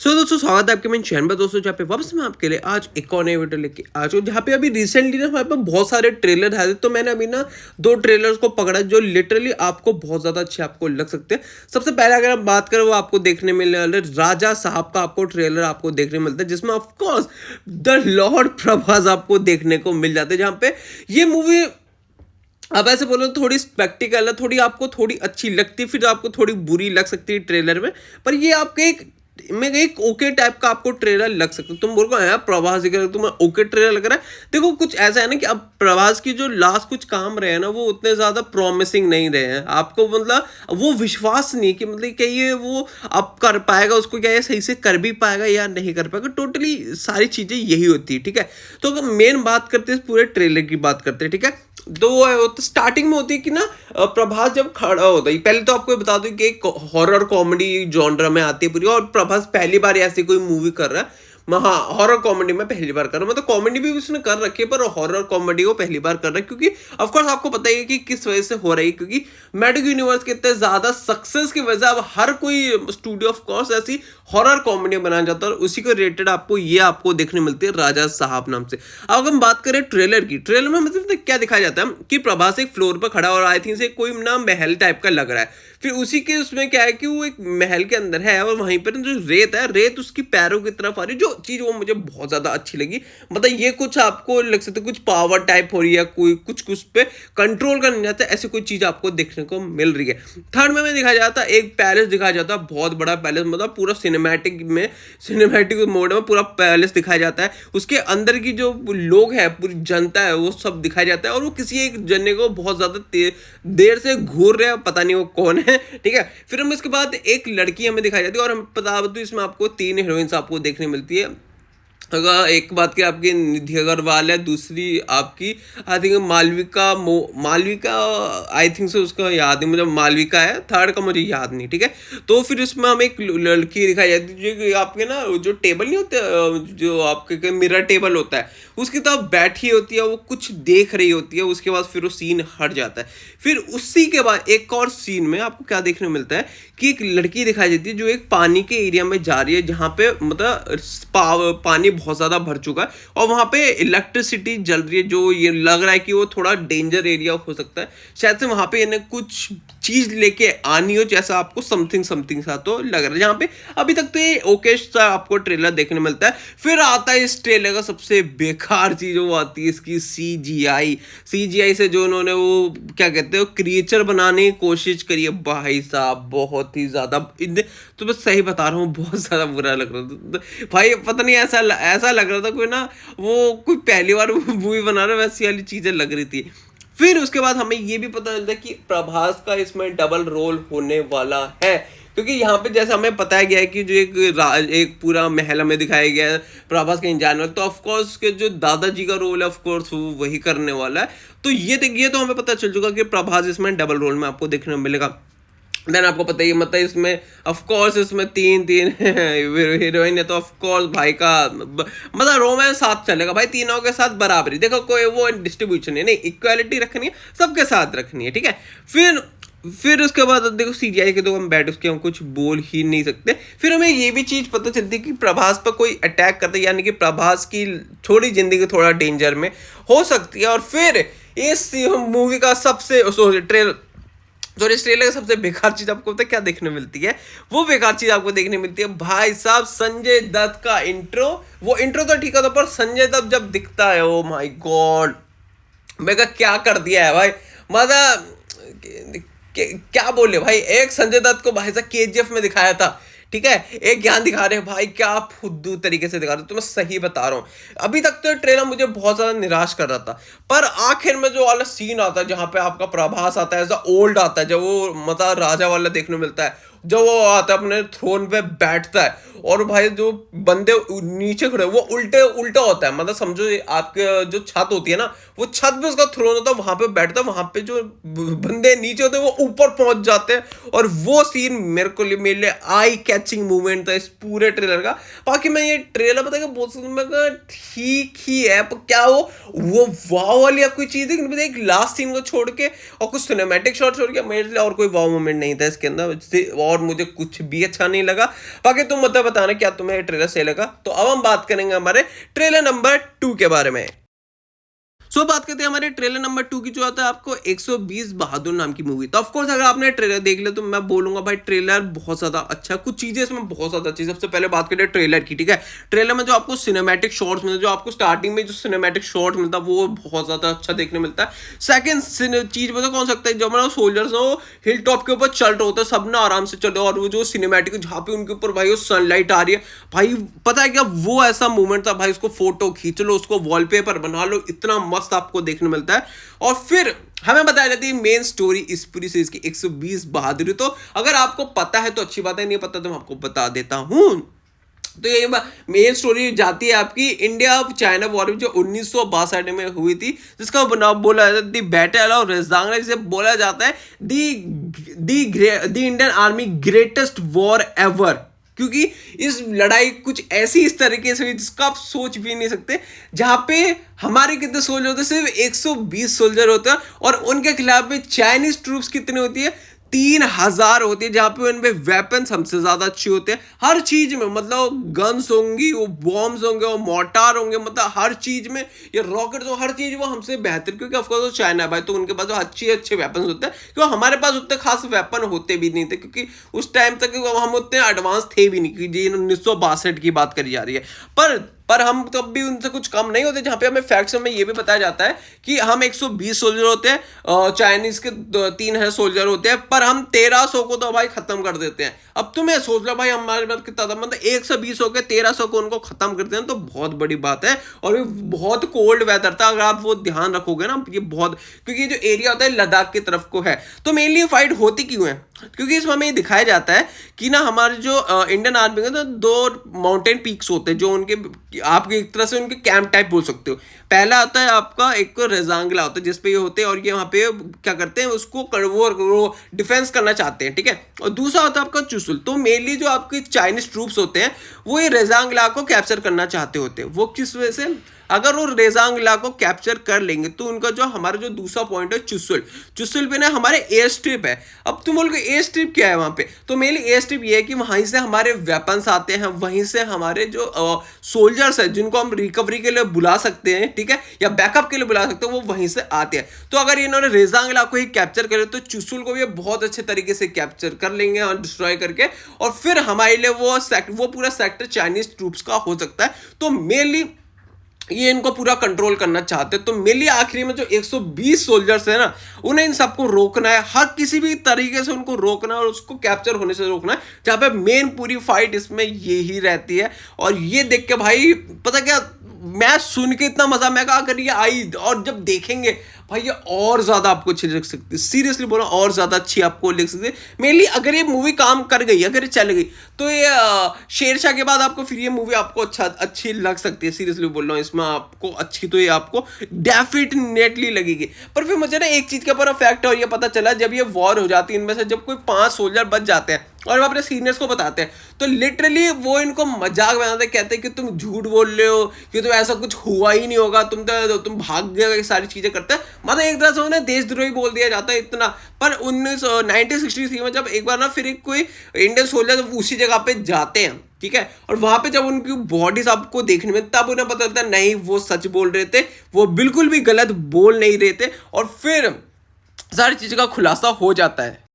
सो दोस्तों स्वागत है आपके मेरे चैनल पर दोस्तों, जहाँ पे वापस मैं आपके लिए आज एक और नए वीडियो लेके आ चुका हूँ। जहाँ पे अभी रिसेंटली ना हमारे पास बहुत सारे ट्रेलर आए थे, तो मैंने अभी ना दो ट्रेलर्स को पकड़ा जो लिटरली आपको बहुत ज़्यादा अच्छे आपको लग सकते हैं। सबसे पहले अगर आप बात करें, वो आपको देखने मिलने वाले राजा साहब का आपको ट्रेलर आपको देखने मिलता है, जिसमें ऑफकोर्स द लॉर्ड प्रभास आपको देखने को मिल जाते हैं। जहाँ पे ये मूवी अब ऐसे बोलो तो थोड़ी स्पेक्टिकल है, थोड़ी आपको थोड़ी अच्छी लगती है, फिर आपको थोड़ी बुरी लग सकती है ट्रेलर में। पर ये आपके एक ओके टाइप का आपको ट्रेलर लग सकता है। तुम बोल रहे हो प्रभास तुम्हें ओके ट्रेलर लग रहा है। देखो कुछ ऐसा है ना कि अब प्रभास की जो लास्ट कुछ काम रहे हैं ना, वो उतने ज्यादा प्रॉमिसिंग नहीं रहे हैं आपको, मतलब वो विश्वास नहीं कि मतलब क्या ये वो अब कर पाएगा, उसको क्या ये सही से कर भी पाएगा या नहीं कर पाएगा। टोटली सारी चीजें यही होती है, ठीक है। तो अगर मेन बात करते हैं, पूरे ट्रेलर की बात करते हैं, ठीक है। तो स्टार्टिंग में होती है कि ना प्रभास जब खड़ा होता है, पहले तो आपको बता दूं कि एक हॉरर कॉमेडी जॉनर में आती है पूरी, और प्रभास पहली बार ऐसी कोई मूवी कर रहा है। हाँ, हॉरर कॉमेडी में पहली बार कर रहा है, मतलब कॉमेडी भी उसने कर रखी है, पर हॉरर कॉमेडी को पहली बार कर रहा है। क्योंकि ऑफ कोर्स आपको पता ही है कि किस वजह से हो रही है, क्योंकि मैजिक यूनिवर्स के इतने ज्यादा सक्सेस की वजह अब हर कोई स्टूडियो ऑफ कोर्स ऐसी हॉरर कॉमेडी बनाना चाहता है, और उसी को रेटेड आपको देखने मिलती है राजा साहब नाम से। अब हम बात करें ट्रेलर की, ट्रेलर में मतलब क्या दिखाया जाता है कि प्रभास एक फ्लोर पर खड़ा, और आई थिंक से कोई ना महल टाइप का लग रहा है। फिर उसी के उसमें क्या है कि वो एक महल के अंदर है, और वहीं पर जो रेत है, रेत उसकी पैरों की तरफ आ रही है। जो चीज वो मुझे बहुत ज्यादा अच्छी लगी, मतलब ये कुछ आपको लग सकता है कुछ पावर टाइप हो रही है, कोई कुछ पे कंट्रोल करने जाता है, ऐसी कोई चीज आपको देखने को मिल रही है। थर्ड में दिखाया जाता है एक पैलेस दिखाया जाता है, बहुत बड़ा पैलेस, मतलब पूरा सिनेमैटिक मोड में पूरा पैलेस दिखाया जाता है। उसके अंदर की जो लोग हैं, पूरी जनता है, वो सब दिखाया जाता है, और वो किसी एक जने को बहुत ज्यादा देर से घूर रहे हैं, पता नहीं वो कौन है, ठीक है। फिर हम इसके बाद एक लड़की हमें दिखाई जाती है, और हम बता दो इसमें आपको 3 हीरोइंस आपको देखने मिलती है। अगर एक बात की आपकी निधि अग्रवाल है, दूसरी आपकी I think Malvika I think से उसका याद नहीं मुझे, मालविका है, थर्ड का मुझे याद नहीं, ठीक है। तो फिर इसमें हमें एक लड़की दिखाई जाती है जो आपके ना जो टेबल नहीं होते, जो आपके मिरर टेबल होता है, उसकी तरफ बैठी होती है, वो कुछ देख रही होती है। उसके बाद फिर वो सीन हट जाता है। फिर उसी के बाद एक और सीन में आपको क्या देखने को मिलता है कि एक लड़की दिखाई देती है जो एक पानी के एरिया में जा रही है, जहाँ पे मतलब पानी बहुत ज्यादा भर चुका है, और वहां पे इलेक्ट्रिसिटी जल रही है, जो ये लग रहा है कि वो थोड़ा डेंजर एरिया हो सकता है। शायद से वहां पे इन्हें कुछ चीज लेके आनी हो, जैसा आपको समथिंग सा तो लग रहा है। जहाँ पे अभी तक तो ये ओके सा आपको ट्रेलर देखने मिलता है। फिर आता है इस ट्रेलर का सबसे बेकार चीज, वो आती है इसकी सीजीआई से जो उन्होंने वो क्या कहते हैं क्रिएचर बनाने की कोशिश करी है। भाई साहब बहुत ही ज्यादा, तो मैं सही बता रहा हूँ, बहुत ज्यादा बुरा लग रहा था भाई। पता नहीं ऐसा लग रहा था कोई ना वो कोई पहली बार मूवी बना रहा है, वैसी वाली चीजें लग रही थी। फिर उसके बाद हमें ये भी पता चलता है कि प्रभास का इसमें डबल रोल होने वाला है, क्योंकि यहाँ पे जैसे हमें बताया गया है कि जो एक पूरा महल हमें दिखाया गया है प्रभास के जानवर, तो ऑफकोर्स के जो दादाजी का रोल है ऑफकोर्स वो वही करने वाला है। तो ये तो हमें पता चल चुका कि प्रभास इसमें डबल रोल में आपको देखने को मिलेगा। देन आपको पता ही मतलब इसमें ऑफकोर्स इसमें तीन हीरोइन है, तो ऑफकोर्स भाई का मतलब रोमांस साथ चलेगा भाई, तीनों के साथ बराबरी। देखो कोई वो डिस्ट्रीब्यूशन है नहीं, इक्वालिटी रखनी है, सबके साथ रखनी है, ठीक है। फिर उसके बाद देखो सीजीआई के तो हम बैठ उसके हम कुछ बोल ही नहीं सकते। फिर हमें ये भी चीज पता चलती है कि प्रभास पर कोई अटैक करता है, यानी कि प्रभास की थोड़ी जिंदगी थोड़ा डेंजर में हो सकती है। और फिर इस मूवी का सबसे इस ट्रेलर का सबसे बेकार चीज आपको पता है क्या देखने मिलती है? वो बेकार चीज आपको देखने मिलती है भाई साहब संजय दत्त का इंट्रो। वो इंट्रो तो ठीक है, पर संजय दत्त जब दिखता है, ओ माय गॉड, मैं क्या कर दिया है भाई, मतलब क्या बोले भाई। एक संजय दत्त को भाई साहब केजीएफ में दिखाया था, ठीक है, एक ज्ञान दिखा रहे हैं भाई, क्या फुद्दू तरीके से दिखा रहे हैं। तो मैं सही बता रहा हूँ, अभी तक तो ट्रेलर मुझे बहुत ज्यादा निराश कर रहा था, पर आखिर में जो वाला सीन आता है जहां पे आपका प्रभास आता है, ऐसा ओल्ड आता है, जब वो मतलब राजा वाला देखने मिलता है, जब वो आता है अपने थ्रोन पे बैठता है, और भाई जो बंदे नीचे खड़े वो उल्टा होता है, मतलब समझो आपके जो छत होती है ना, वो छत पे उसका थ्रोन होता है, वहां पे बैठता है, वहां पे जो बंदे नीचे होते हैं वो ऊपर पहुंच जाते हैं। और वो सीन मेरे लिए आई कैचिंग मूवमेंट था इस पूरे ट्रेलर का। बाकी मैं ये ट्रेलर पता है बहुत ठीक ही है, पर क्या वो वाव वाली कोई चीज है, एक लास्ट सीन को छोड़ के और कुछ सिनेमैटिक शॉट छोड़ के मेरे लिए और कोई वाव मोमेंट नहीं था इसके अंदर, और मुझे कुछ भी अच्छा नहीं लगा। बाकी तुम मतलब बताना क्या तुम्हें ट्रेलर सही लगा। तो अब हम बात करेंगे हमारे ट्रेलर नंबर 2 के बारे में। बात करते हैं हमारे ट्रेलर नंबर 2 की, जो आता है आपको 120 बहादुर नाम की मूवी। तो ऑफ कोर्स अगर आपने ट्रेलर देख लिया तो मैं बोलूंगा भाई ट्रेलर बहुत ज्यादा अच्छा, कुछ चीजें इसमें बहुत ज्यादा अच्छी। सबसे पहले बात करें ट्रेलर की, ठीक है। ट्रेलर में जो आपको सिनेमैटिक शॉट्स मिलते हैं, जो आपको स्टार्टिंग में जो सिनेमैटिक शॉट मिलता है वो बहुत ज्यादा अच्छा देखने मिलता है। सेकंड चीज पता कौन सकता है, जब हमारा सोल्जर्स हो हिल टॉप के ऊपर चल रहे होते हैं, सब ना आराम से चल रहे हो, और वो जो सिनेमैटिक जहाँ पे उनके ऊपर भाई वो सनलाइट आ रही है, भाई पता है क्या वो ऐसा मूवमेंट था भाई, उसको फोटो खींच लो, उसको वॉलपेपर बना लो, इतना मस्त आपको देखने मिलता है। और फिर हमें बताया जाती है मेन स्टोरी इस पूरी सीरीज की 120 बहादुरी। तो अगर आपको पता है तो अच्छी बात है, नहीं पता तो मैं आपको बता देता हूं। तो ये मेन स्टोरी जाती है आपकी इंडिया और चाइना वॉर जो 1962 में हुई थी, जिसका नाम बोला जाता है दी बैटल ऑफ रेजांगला, जिसे बोला जाता है the Indian army greatest war ever. क्योंकि इस लड़ाई कुछ ऐसी इस तरीके से हुई जिसका आप सोच भी नहीं सकते, जहां पे हमारे कितने सोल्जर होते हैं, सिर्फ 120 सोल्जर होते हैं, और उनके खिलाफ में चाइनीज ट्रूप्स कितने होती है, 3000 होती है, जहां पे उनपे वेपन्स हमसे ज्यादा अच्छे होते हैं हर चीज में। मतलब गन्स होंगी, वो बॉम्ब्स होंगे, वो मोर्टार होंगे, मतलब हर चीज में, ये रॉकेट हो, हर चीज वो हमसे बेहतर, क्योंकि ऑफकोर्स वो चाइना है भाई, तो उनके पास अच्छे अच्छे वेपन्स होते हैं, क्योंकि हमारे पास उतने खास वेपन होते भी नहीं थे, क्योंकि उस टाइम तक हम उतने एडवांस थे भी नहीं, क्योंकि 1962 की बात करी जा रही है। पर हम तब भी उनसे कुछ कम नहीं होते, जहां पे हमें फैक्ट्स में ये भी बताया जाता है कि हम 120 सोल्जर होते हैं, चाइनीज के 3000 सोल्जर होते हैं, पर हम 1300 को तो भाई खत्म कर देते हैं। अब तुम्हें सोच लो भाई हमारे पास कितना था, मतलब 120 होकर 1300 को उनको खत्म करते हैं, तो बहुत बड़ी बात है। और ये बहुत कोल्ड वेदर था, अगर आप वो ध्यान रखोगे ना, ये बहुत, क्योंकि ये जो एरिया होता है लद्दाख की तरफ को है। तो मेनली फाइट होती क्यों है, क्योंकि इसमें हमें दिखाया जाता है कि ना हमारे जो इंडियन आर्मी के तो 2 माउंटेन पीक्स होते हैं, जो उनके आप एक तरह से उनके कैंप टाइप बोल सकते हो। पहला आता है आपका एक रेजांगला होता है, जिसपे ये होते हैं, और ये वहाँ पे क्या करते हैं, उसको वो डिफेंस करना चाहते हैं, ठीक है। और दूसरा होता है आपका चुसुल। तो मेनली जो आपके चाइनीज ट्रूप्स होते हैं वो ये रेजांगला को कैप्चर करना चाहते होते हैं। वो किस वजह से, अगर वो रेजांगला को कैप्चर कर लेंगे तो उनका जो हमारा जो दूसरा पॉइंट है चुसुल पे ना हमारे एयर स्ट्रिप है। अब तुम बोलोगे एयर स्ट्रिप क्या है वहां पे, तो मेनली एयर स्ट्रिप ये है कि वहीं से हमारे वेपन्स आते हैं, वहीं से हमारे जो सोल्जर्स है जिनको हम रिकवरी के लिए बुला सकते हैं, ठीक है, या बैकअप के लिए बुला सकते हैं, वो वहीं से आते हैं। तो अगर इन्होंने रेजांगला को ही कैप्चर करे तो चुसुल को भी बहुत अच्छे तरीके से कैप्चर कर लेंगे और डिस्ट्रॉय करके, और फिर हमारे लिए वो पूरा सेक्टर चाइनीज ट्रूप्स का हो सकता है। तो मेनली ये इनको पूरा कंट्रोल करना चाहते हैं। तो मेनली आखिरी में जो 120 सोल्जर्स है ना, उन्हें इन सबको रोकना है, हर किसी भी तरीके से उनको रोकना है और उसको कैप्चर होने से रोकना है, जहां पे मेन पूरी फाइट इसमें ये ही रहती है। और ये देख के भाई पता क्या, मैं सुन के इतना मजा, मैं कहा अगर ये आई और जब देखेंगे भाई ये और ज्यादा आपको अच्छी लग सकती है, सीरियसली बोला और ज्यादा अच्छी आपको लग सकती है। मेनली अगर ये मूवी काम कर गई, अगर ये चल गई, तो ये शेरशाह के बाद आपको फिर ये मूवी आपको अच्छी लग सकती है, सीरियसली बोल रहा हूँ, इसमें आपको अच्छी तो ये आपको डेफिनेटली लगेगी। पर फिर मुझे ना एक चीज के ऊपर फैक्ट और ये पता चला, जब ये वॉर हो जाती है इनमें से, जब कोई 5 सोल्जर बच जाते हैं और वो अपने सीनियर्स को बताते हैं, तो लिटरली वो इनको मजाक बनाते, कहते हैं कि तुम झूठ बोल रहे हो, कि तो ऐसा कुछ हुआ ही नहीं होगा, तुम भाग गए, सारी चीजें करते हैं, मतलब एक तरह से उन्हें देशद्रोही बोल दिया जाता है इतना। पर 1963 में जब एक बार ना फिर कोई इंडियन सोल्जर उसी जगह पे जाते हैं, ठीक है, और वहां पे जब उनकी बॉडीज आपको देखने में, तब उन्हें पता चलता है नहीं वो सच बोल रहे थे, वो बिल्कुल भी गलत बोल नहीं रहे थे, और फिर सारी चीज का खुलासा हो जाता है।